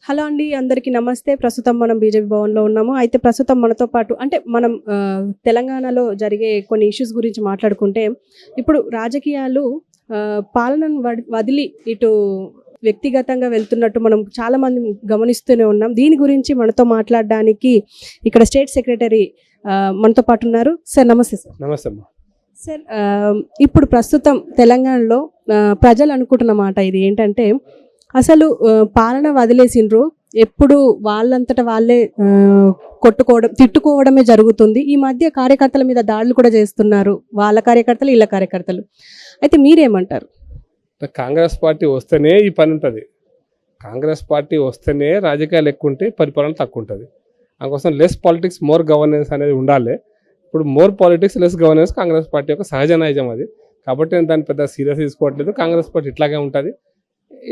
Hello అండి, అందరికీ నమస్తే. ప్రస్తుతం మనం బీజేపీ భవన్‌లో ఉన్నాము. అయితే ప్రస్తుతం మనతో పాటు అంటే మనం తెలంగాణలో జరిగే కొన్ని ఇష్యూస్ గురించి మాట్లాడుకుంటే, ఇప్పుడు రాజకీయాలు పాలనను వదిలి ఇటు వ్యక్తిగతంగా వెళ్తున్నట్టు మనం చాలామంది గమనిస్తూనే ఉన్నాం. దీని గురించి మనతో మాట్లాడడానికి ఇక్కడ స్టేట్ సెక్రటరీ మనతో పాటు ఉన్నారు. సార్ నమస్తే సార్. నమస్తే అమ్మా. సార్ ఇప్పుడు ప్రస్తుతం తెలంగాణలో ప్రజలు అనుకుంటున్న మాట ఇది ఏంటంటే, అసలు పాలన వదిలేసిండ్రు, ఎప్పుడు వాళ్ళంతట వాళ్ళే తిట్టుకోవడమే జరుగుతుంది. ఈ మధ్య కార్యకర్తల మీద దాడులు కూడా చేస్తున్నారు, వాళ్ళ కార్యకర్తలు వీళ్ళ కార్యకర్తలు. అయితే మీరేమంటారు? కాంగ్రెస్ పార్టీ వస్తేనే ఈ పని ఉంటుంది. కాంగ్రెస్ పార్టీ వస్తేనే రాజకీయాలు ఎక్కువ ఉంటాయి, పరిపాలన తక్కువ ఉంటుంది. అందుకోసం లెస్ పాలిటిక్స్ మోర్ గవర్నెన్స్ అనేది ఉండాలి. ఇప్పుడు more politics less governance Congress party యొక్క సహజ నైజం అది. కాబట్టి నేను దాన్ని పెద్ద సీరియస్ తీసుకోవట్లేదు. కాంగ్రెస్ పార్టీ ఇట్లాగే ఉంటుంది,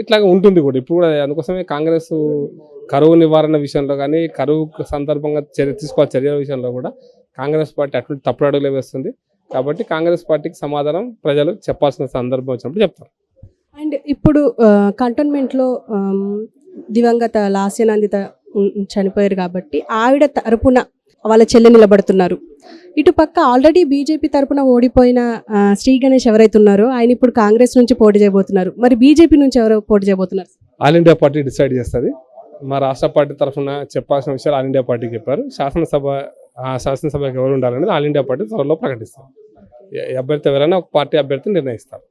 ఇట్లాగే ఉంటుంది కూడా ఇప్పుడు కూడా. అందుకోసమే కాంగ్రెస్ కరువు నివారణ విషయంలో కానీ, కరువు సందర్భంగా తీసుకోవాలి చర్యల విషయంలో కూడా కాంగ్రెస్ పార్టీ అటువంటి తప్పుడు అడుగులు వేస్తుంది. కాబట్టి కాంగ్రెస్ పార్టీకి సమాధానం ప్రజలు చెప్పాల్సిన సందర్భం వచ్చినప్పుడు చెప్తారు. అండ్ ఇప్పుడు కంటోన్మెంట్లో దివంగత లాస్యనందిత చనిపోయారు కాబట్టి ఆవిడ తరపున వాళ్ళ చెల్లి నిలబడుతున్నారు. ఇటుపక్క ఆల్రెడీ బీజేపీ తరపున ఓడిపోయిన శ్రీ గణేష్ ఎవరైతే ఉన్నారో ఆయన ఇప్పుడు కాంగ్రెస్ నుంచి పోటీ చేయబోతున్నారు. మరి బీజేపీ నుంచి ఎవరు పోటీ చేయబోతున్నారు? ఆల్ ఇండియా పార్టీ డిసైడ్ చేస్తుంది. మా రాష్ట్ర పార్టీ తరఫున చెప్పాల్సిన విషయాలు ఆల్ ఇండియా పార్టీకి చెప్పారు. శాసనసభకి ఎవరు ఉండాలనేది ఆల్ ఇండియా పార్టీ త్వరలో ప్రకటిస్తారు. అభ్యర్థి ఎవరైనా ఒక పార్టీ అభ్యర్థిని నిర్ణయిస్తారు.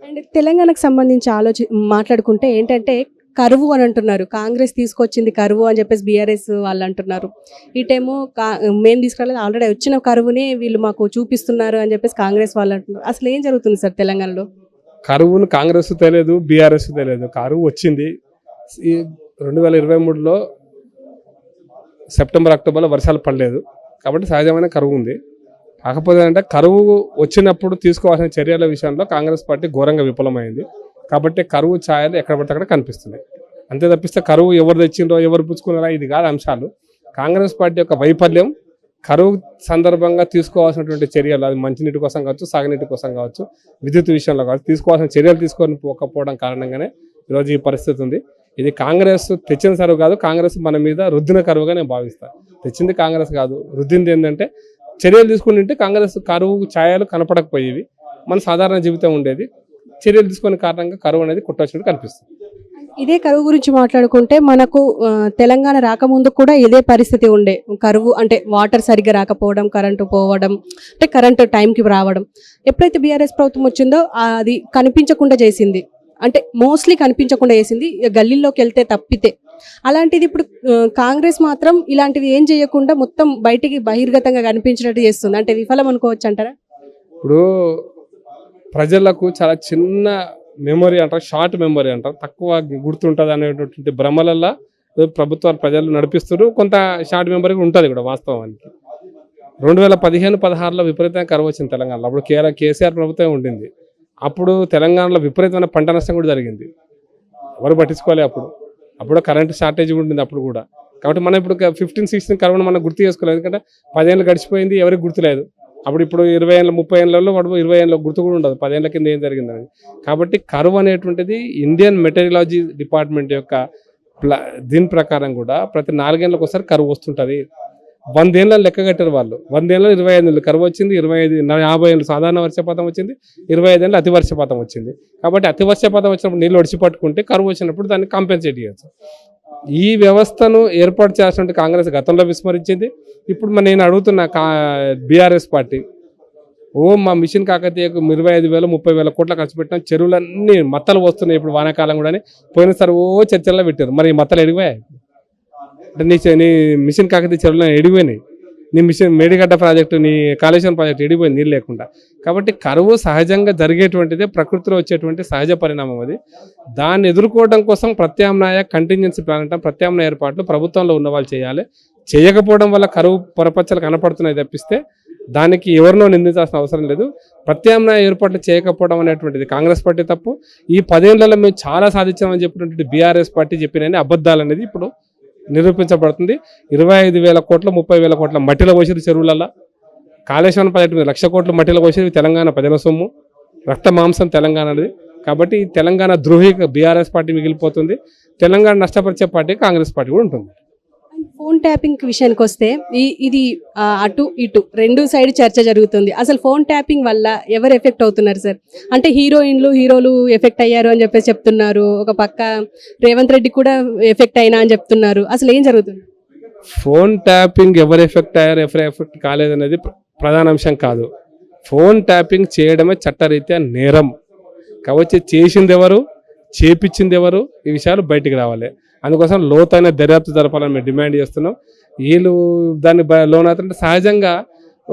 అండ్ తెలంగాణకు సంబంధించి మాట్లాడుకుంటే ఏంటంటే, కరువు అని అంటున్నారు, కాంగ్రెస్ తీసుకొచ్చింది కరువు అని చెప్పేసి బీఆర్ఎస్ వాళ్ళు అంటున్నారు. ఇటేమో మేము తీసుకురాలేదు, ఆల్రెడీ వచ్చిన కరువునే వీళ్ళు మాకు చూపిస్తున్నారు అని చెప్పేసి కాంగ్రెస్ వాళ్ళు అంటున్నారు. అసలు ఏం జరుగుతుంది సార్ తెలంగాణలో? కరువును కాంగ్రెస్ తెలియదు, బీఆర్ఎస్ తెలియదు. కరువు వచ్చింది 2023లో సెప్టెంబర్ అక్టోబర్లో వర్షాలు పడలేదు కాబట్టి సహజమైన కరువు ఉంది. కాకపోతే అంటే కరువు వచ్చినప్పుడు తీసుకోవాల్సిన చర్యల విషయంలో కాంగ్రెస్ పార్టీ ఘోరంగా విఫలమైంది. కాబట్టి కరువు ఛాయలు ఎక్కడ పడితే అక్కడ కనిపిస్తున్నాయి. అంతే తప్పిస్తే కరువు ఎవరు తెచ్చిండ్రో ఎవరు పుచ్చుకున్నారా ఇది కాదు అంశాలు. కాంగ్రెస్ పార్టీ యొక్క వైఫల్యం కరువు సందర్భంగా తీసుకోవాల్సినటువంటి చర్యలు, అది మంచినీటి కోసం కావచ్చు, సాగునీటి కోసం కావచ్చు, విద్యుత్ విషయంలో కావచ్చు, తీసుకోవాల్సిన చర్యలు తీసుకొని పోకపోవడం కారణంగానే ఈరోజు ఈ పరిస్థితి ఉంది. ఇది కాంగ్రెస్ తెచ్చిన కరువు కాదు, కాంగ్రెస్ మన మీద రుద్దిన కరువుగా నేను భావిస్తాను. తెచ్చింది కాంగ్రెస్ కాదు, రుద్దింది ఏంటంటే చర్యలు తీసుకుని కాంగ్రెస్ కరువు ఛాయలు కనపడకపోయేవి, మన సాధారణ జీవితం ఉండేది. చర్యలు తీసుకునే కారణంగా కరువు అనేది కొట్టొచ్చినట్టు కనిపిస్తుంది. ఇదే కరువు గురించి మాట్లాడుకుంటే మనకు తెలంగాణ రాకముందు కూడా ఇదే పరిస్థితి ఉండే. కరువు అంటే వాటర్ సరిగ్గా రాకపోవడం, కరెంటు పోవడం, అంటే కరెంటు టైంకి రావడం. ఎప్పుడైతే బీఆర్ఎస్ ప్రభుత్వం వచ్చిందో అది కనిపించకుండా చేసింది, అంటే మోస్ట్లీ కనిపించకుండా చేసింది, గల్లీల్లోకి వెళ్తే తప్పితే. అలాంటిది ఇప్పుడు కాంగ్రెస్ మాత్రం ఇలాంటివి ఏం చేయకుండా మొత్తం బయటికి బహిర్గతంగా కనిపించినట్టు చేస్తుంది. అంటే విఫలం అనుకోవచ్చు అంటారా? ఇప్పుడు ప్రజలకు చాలా చిన్న మెమొరీ అంటారు, షార్ట్ మెమొరీ అంటారు, తక్కువ గుర్తుంటుంది అనేటువంటి భ్రమలల్లో ప్రభుత్వాలు ప్రజలు నడిపిస్తారు. కొంత షార్ట్ మెమొరీ ఉంటుంది కూడా వాస్తవానికి. 2015-16లో విపరీతంగా కరువు వచ్చింది తెలంగాణలో. అప్పుడు కేసీఆర్ ప్రభుత్వం ఉండింది. అప్పుడు తెలంగాణలో విపరీతమైన పంట నష్టం కూడా జరిగింది. ఎవరు పట్టించుకోలే. అప్పుడు కరెంటు షార్టేజ్ ఉండింది అప్పుడు కూడా. కాబట్టి మనం ఇప్పుడు 15-16 కరువును మనం గుర్తు చేసుకోలేదు. ఎందుకంటే 10 ఏళ్ళు గడిచిపోయింది, ఎవరికి గుర్తులేదు. ఇప్పుడు 20 ఏళ్ళు 30 ఏళ్ళలో 20 ఏళ్ళలో గుర్తు కూడా ఉండదు 10 ఏళ్ళ కింద ఏం జరిగిందని. కాబట్టి కరువు అనేటువంటిది ఇండియన్ మెటీరియలాజీ డిపార్ట్మెంట్ యొక్క దీని ప్రకారం కూడా ప్రతి 4 ఏళ్ళకి ఒకసారి కరువు వస్తుంటుంది. 100 ఏళ్ళ లెక్క కట్టారు వాళ్ళు. 100 ఏళ్ళలో 25 ఏళ్ళు కరువు వచ్చింది, 50 ఏళ్ళు సాధారణ వర్షపాతం వచ్చింది, 25 ఏళ్ళు అతి వర్షపాతం వచ్చింది. కాబట్టి అతి వర్షపాతం వచ్చినప్పుడు నీళ్ళు ఒడిచి పట్టుకుంటే కరువు వచ్చినప్పుడు దాన్ని కాంపెన్సేట్ చేయొచ్చు. ఈ వ్యవస్థను ఏర్పాటు చేసినట్టు కాంగ్రెస్ గతంలో విస్మరించింది. ఇప్పుడు నేను అడుగుతున్న బీఆర్ఎస్ పార్టీ మా మిషన్ కాకతీయకు 25,000 30,000 కోట్ల ఖర్చు పెట్టిన చెరువులన్నీ మత్తలు వస్తున్నాయి. ఇప్పుడు వానాకాలం కూడా పోయినసారి చర్చల్లో పెట్టారు. మరి ఈ మత్తలు ఎడిగిపోయాయి అంటే నీ మిషన్ కాకతీయ చెరువులు ఎడిగిపోయినాయి. నీ మిషన్ మేడిగడ్డ ప్రాజెక్టు, నీ కాళేశ్వరం ప్రాజెక్టు ఎడిగిపోయింది నీళ్ళు లేకుండా. కాబట్టి కరువు సహజంగా జరిగేటువంటిదే, ప్రకృతిలో వచ్చేటువంటి సహజ పరిణామం అది. దాన్ని ఎదుర్కోవడం కోసం ప్రత్యామ్నాయ కంటింజెన్సీ ప్లాన్ అంటాం, ప్రత్యామ్నాయ ఏర్పాట్లు ప్రభుత్వంలో ఉన్న వాళ్ళు చేయాలి. చేయకపోవడం వల్ల కరువు పొరపచ్చలు కనపడుతున్నాయి తప్పిస్తే దానికి ఎవరినో నిందించాల్సిన అవసరం లేదు. ప్రత్యామ్నాయ ఏర్పాట్లు చేయకపోవడం అనేటువంటిది కాంగ్రెస్ పార్టీ తప్పు. ఈ 10 ఏళ్లలో మేము చాలా సాధించామని చెప్పినటువంటి బీఆర్ఎస్ పార్టీ చెప్పిన అబద్ధాలు అనేది ఇప్పుడు నిరూపించబడుతుంది. 25,000 కోట్ల 30,000 కోట్ల మట్టిలో పోసేది చెరువులలో. కాళేశ్వరం ప్రాజెక్టు 1,00,000 కోట్ల మట్టిలో పోసేది తెలంగాణ ప్రజల సొమ్ము, రక్త మాంసం తెలంగాణ అనేది. కాబట్టి తెలంగాణ ద్రోహి బీఆర్ఎస్ పార్టీ మిగిలిపోతుంది. తెలంగాణ నష్టపరిచే పార్టీ కాంగ్రెస్ పార్టీ కూడా ఉంటుంది. ఫోన్ ట్యాపింగ్ విషయానికి వస్తే ఇది అటు ఇటు రెండు సైడ్ చర్చ జరుగుతుంది. అసలు ఫోన్ ట్యాపింగ్ వల్ల ఎవరు ఎఫెక్ట్ అవుతున్నారు సార్? అంటే హీరోలు ఎఫెక్ట్ అయ్యారు అని చెప్పేసి చెప్తున్నారు. ఒక పక్క రేవంత్ రెడ్డి కూడా ఎఫెక్ట్ అయినా అని చెప్తున్నారు. అసలు ఏం జరుగుతుంది? ఫోన్ ట్యాపింగ్ ఎవరు ఎఫెక్ట్ అయ్యారు, ఎవరు ఎఫెక్ట్ కాలేదనేది ప్రధాన అంశం కాదు. ఫోన్ ట్యాపింగ్ చేయడమే చట్టరీత్యా నేరం. కాబట్టి చేసింది ఎవరు, చేపించింది ఎవరు, ఈ విషయాలు బయటికి రావాలి. అందుకోసం లోతైన దర్యాప్తు జరపాలని మేము డిమాండ్ చేస్తున్నాం. వీళ్ళు దాన్ని లోన్ అవుతుంటే సహజంగా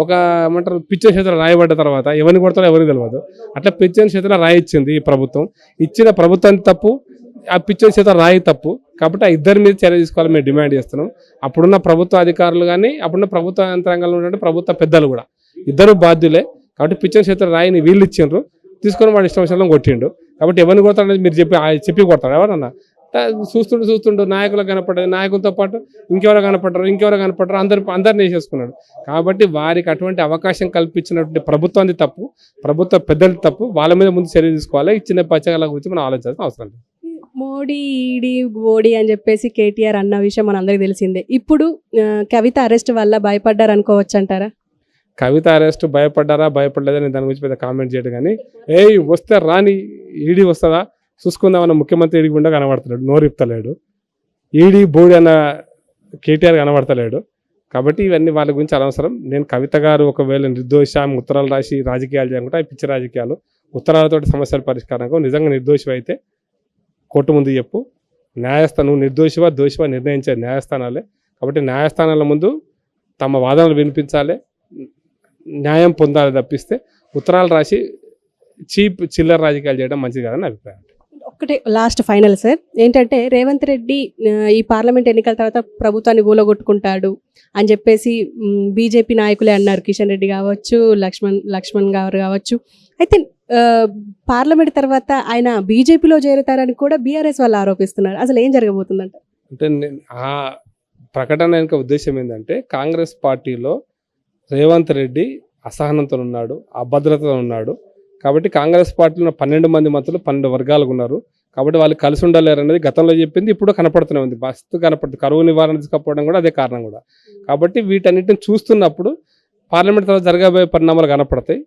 ఒక ఏమంటారు పిచ్చని చేతిలో రాయబడ్డ తర్వాత ఎవరిని కొడతారో ఎవరికి తెలియదు. అట్లా పిచ్చని చేతిలో రాయి ఇచ్చింది ఈ ప్రభుత్వం. ఇచ్చిన ప్రభుత్వానికి తప్పు, ఆ పిచ్చని చేతిలో రాయి తప్పు. కాబట్టి ఆ ఇద్దరి మీద చర్య తీసుకోవాలని మేము డిమాండ్ చేస్తున్నాం. అప్పుడున్న ప్రభుత్వ అధికారులు కానీ అప్పుడున్న ప్రభుత్వ యంత్రాంగంలో ఉన్నటువంటి ప్రభుత్వ పెద్దలు కూడా ఇద్దరు బాధ్యులే. కాబట్టి పిచ్చని చేతిలో రాయిని వీళ్ళు ఇచ్చిండ్రు, తీసుకొని వాడు ఇష్టం విషయంలో కొట్టిండు. కాబట్టి ఎవరిని కొడతాడనేది మీరు చెప్పి కొడతాడు ఎవరన్నా? చూస్తుండు నాయకులు కనపడ్డది, నాయకులతో పాటు ఇంకెవరో కనపడ్డారు, అందరిని వేసేసుకున్నాడు. కాబట్టి వారికి అటువంటి అవకాశం కల్పించినటువంటి ప్రభుత్వాన్ని తప్పు, ప్రభుత్వ పెద్దలు తప్పు. వాళ్ళ మీద ముందు చర్య తీసుకోవాలి. ఇచ్చిన పచ్చగల గురించి మనం ఆలోచించాల్సిన అవసరం లేదు. మోడీ ఈడీ బోడీ అని చెప్పేసి కేటీఆర్ అన్న విషయం మనందరికీ తెలిసిందే. ఇప్పుడు కవిత అరెస్ట్ వల్ల భయపడ్డారు అనుకోవచ్చు అంటారా? కవిత అరెస్ట్ భయపడలేదని దాని గురించి పెద్ద కామెంట్ చేయడం. కానీ వస్తే రాని, ఈడీ వస్తుందా చూసుకుందామన్న ముఖ్యమంత్రి ఈడీ గుండా కనబడతలేడు, నోరిప్తలేడు. ఈడీ బోడి అన్న కేటీఆర్ కనబడతలేడు. కాబట్టి ఇవన్నీ వాళ్ళ గురించి అనవసరం. నేను కవిత గారు ఒకవేళ నిర్దోష ఉత్తరాలు రాసి రాజకీయాలు చేయకుండా పిచ్చి రాజకీయాలు, ఉత్తరాలతోటి సమస్యల పరిష్కారం నిజంగా నిర్దోషి అయితే కోర్టు ముందు చెప్పు. నువ్వు నిర్దోషివా దోషివా నిర్ణయించే న్యాయస్థానాలే. కాబట్టి న్యాయస్థానాల ముందు తమ వాదనలు వినిపించాలి, న్యాయం పొందాలి. తప్పిస్తే ఉత్తరాలు రాసి చిల్లర రాజకీయాలు చేయడం మంచిది కాదని అభిప్రాయం. ఒకటే లాస్ట్ ఫైనల్ సార్, ఏంటంటే రేవంత్ రెడ్డి ఈ పార్లమెంట్ ఎన్నికల తర్వాత ప్రభుత్వాన్ని కూలగొట్టుకుంటాడు అని చెప్పేసి బీజేపీ నాయకులే అన్నారు. కిషన్ రెడ్డి కావచ్చు, లక్ష్మణ్ గారు కావచ్చు. అయితే పార్లమెంట్ తర్వాత ఆయన బీజేపీలో చేరుతారని కూడా బీఆర్ఎస్ వాళ్ళు ఆరోపిస్తున్నారు. అసలు ఏం జరగబోతుందంట? అంటే ఆ ప్రకటన వెనుక ఉద్దేశం ఏంటంటే కాంగ్రెస్ పార్టీలో రేవంత్ రెడ్డి అసహనంతో ఉన్నాడు, అభద్రతతో ఉన్నాడు. కాబట్టి కాంగ్రెస్ పార్టీలో 12 మంది మంత్రులు 12 వర్గాలకు ఉన్నారు. కాబట్టి వాళ్ళు కలిసి ఉండలేరు అనేది గతంలో చెప్పింది, ఇప్పుడు కనపడుతూనే ఉంది. మస్తు కనపడుతుంది. కరువు నివారణ తీసుకపోవడం కూడా అదే కారణం కూడా. కాబట్టి వీటన్నిటిని చూస్తున్నప్పుడు పార్లమెంట్ తర్వాత జరగబోయే పరిణామాలు కనపడతాయి.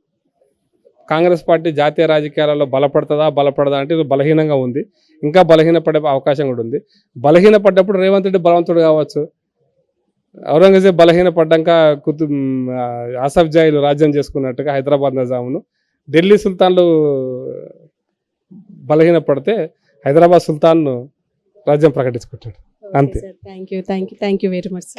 కాంగ్రెస్ పార్టీ జాతీయ రాజకీయాలలో బలపడదా అంటే ఇది బలహీనంగా ఉంది. ఇంకా బలహీనపడే అవకాశం కూడా ఉంది. బలహీనపడ్డప్పుడు రేవంత్ రెడ్డి బలవంతుడు కావచ్చు. ఔరంగజేబ్ బలహీనపడ్డాక ఆసఫ్ జాయిలు రాజ్యం చేసుకున్నట్టుగా హైదరాబాద్ నిజామును, ఢిల్లీ సుల్తాన్లు బలహీనపడితే హైదరాబాద్ సుల్తాన్ను రాజ్యం ప్రకటించుకుంటాడు. అంతే. Thank you very much.